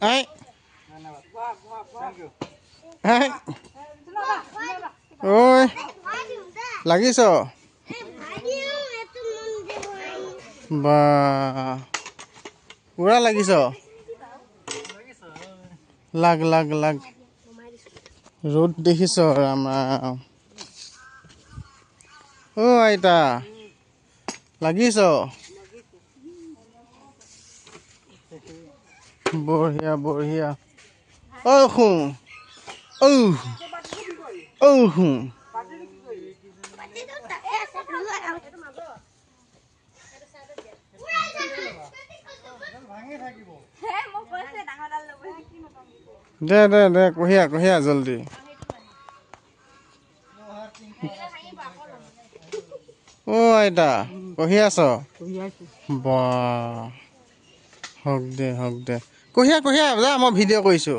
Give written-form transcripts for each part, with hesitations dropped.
Ai. Ai. Oi. লাগিছো বা পুৰা লাগিছ লাগ লাগ লাগ রোদ দেখিছ রাম রাম ও আইতা লাগিছ বঢ়িয়া বঢ়িয়া ও খু ও খু দে দে দে কহিয়া কহিয়া জলদি ও আইতা কহি আছ বা হক দে কহিয়া কহিয়া যা মই ভিডিঅ' কৰিছো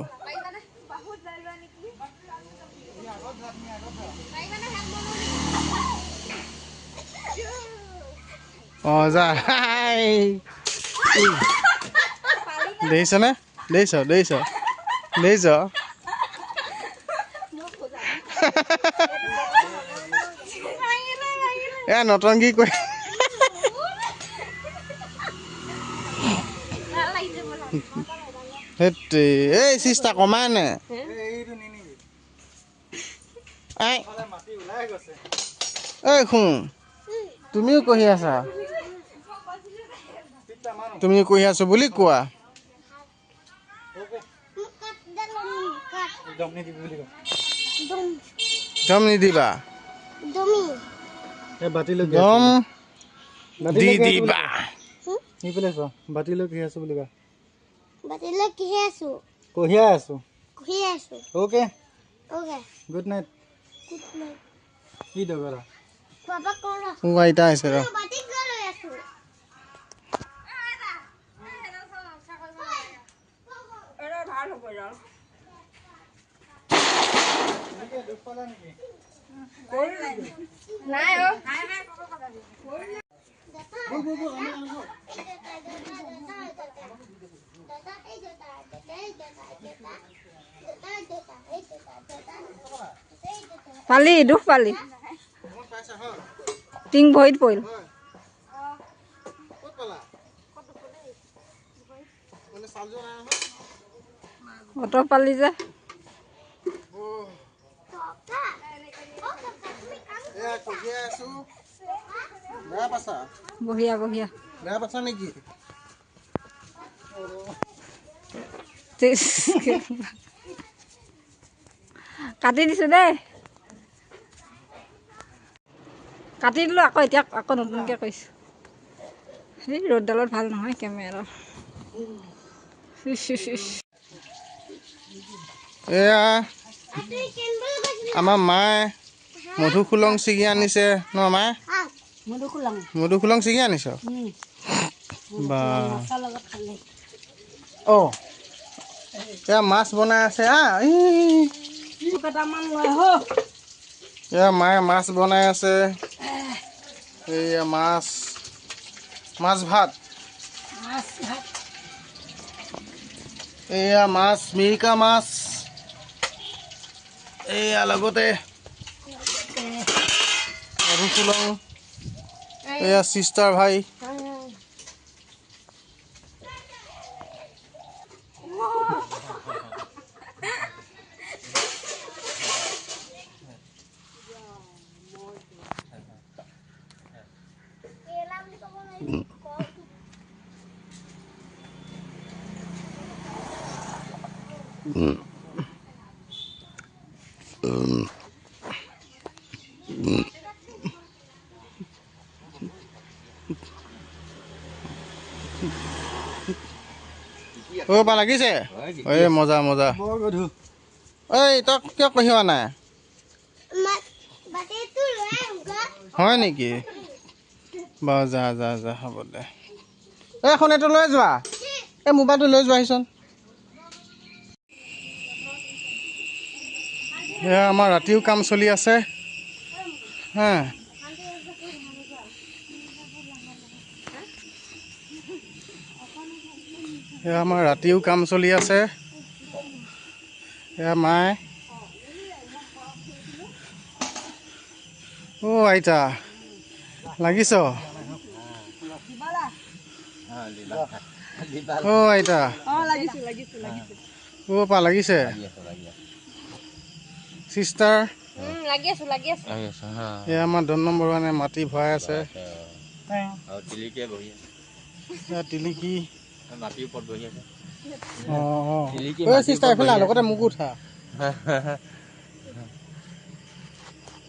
অ যা দেখিছনে দেখিছ এ নটংগী কৈ হেতে এই চিষ্টা কমাই নে এই শুন তুমিও কহি আছা তুমি কহি আছো বুলি কোৱা দম নিদিবা দম দি দিবা বাতিলৈ কহি আছো বুলি কোৱা বাতিলৈ কহি আছো ওকে গুড নাইট কি দগৰা ও আইতা আছে ৰ পালি দুখ পালি টিং ভৰিত পৰিল অট পালি যে বঢ়িয়া বঢ়িয়া কাটি দিছো দেই কাটি দিলো আকৌ এতিয়া আকৌ নতুনকৈ কৈছোঁ এই ৰ'দডালত ভাল নহয় কেমেৰা এয়া আমাৰ মায়ে মধুসোলং ছিগি আনিছে ন মায়ে মধুসোলং ছিগি আনিছ বা অ এয়া মাছ বনাই আছে এয়া মায়ে মাছ বনাই আছে এয়া মাছ ভাত এয়া মাছ মিৰিকা মাছ এয়া লগতে মধুসোলং এয়া চিষ্টাৰ ভাই ও বা লাগিছে এই মজা মজা এই তই কিয় কহিবা নাই হয় নেকি বাৰু যা যা যা হ'ব দে এখন এইটো লৈ যোৱা এই মোবাইলটো লৈ যোৱাহিচোন এয়া আমাৰ ৰাতিও কাম চলি আছে হা এয়া আমাৰ ৰাতিও কাম চলি আছে। এয়া মায়ে। অ' আইতা লাগিছ? অ' আইতা অ' পা লাগিছে চিষ্টাৰ। এয়া আমাৰ 10 নম্বৰ মানে মাটি ভৰাই আছে। টিলিকি মাটিৰ ওপৰত বহি আছে। অঁ চিষ্টাৰ এইফালে লগতে মোকো উঠা।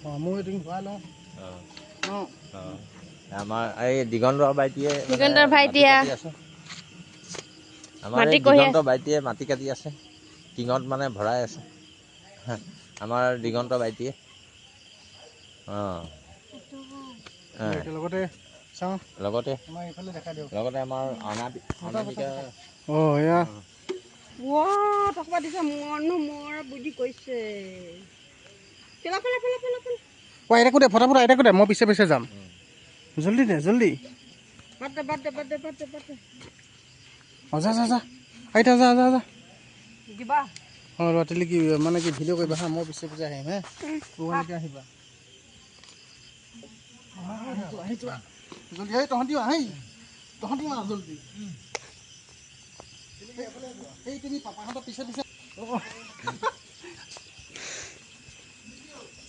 অঁ মোৰ এইটো ভৰাই লওঁ। আমাৰ এই দিগন্তৰ ভাইটিয়ে আমাৰ এই দিগন্ত ভাইটিয়ে মাটি কাটি আছে। টিঙত মানে ভৰাই আছে আমাৰ দিগন্ত ভাইটিয়ে। লগতে চাওঁ লগতে আমাৰ এইফালে দেখা দিয়ক। লগতে আমাৰ অনামিকা। অঁ এয়া অঁ আইতাকো দে ফটাফট আইতাকো দে মই পিছে পিছে যাম। জল্দি দে জল্দি। অঁ যা যা যা আইতা যা যা যা। অঁ ল'ৰা টিলিকি মানে কি ভিডিঅ' কৰিবা হা, মই পিছে পিছে আহিম হে। তোমালোকে আহিবা জল্দি। এই তহঁতিও আহেই তহঁতিও আহ জল্দি। এই তুমি পাপাহঁতৰ পিছে পিছে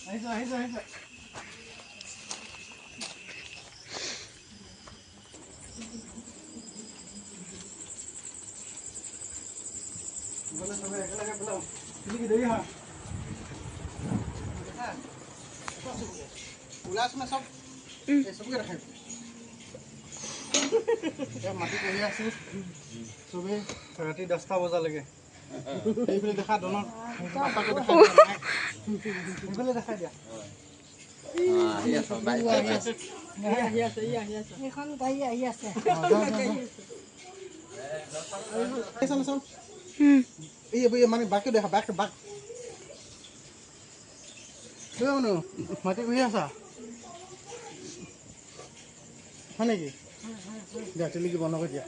আহিছা আহিছা আহিছা। একেলগে পেলাও টিলিকি দেৰি হয়। ওলাইছো না চব চবকে দেখাই মাটি পঢ়ি আছো চবেই ৰাতি 10টা বজালৈকে। এইফালে দেখা দনত পাপাকে দেখাই এইফালে দেখাই দিয়া। মানে বাকী দেখা বাক বাক মাটি বহি আছা হয় নেকি? দিয়া টিলিকি বন্ধ কৰি দিয়া।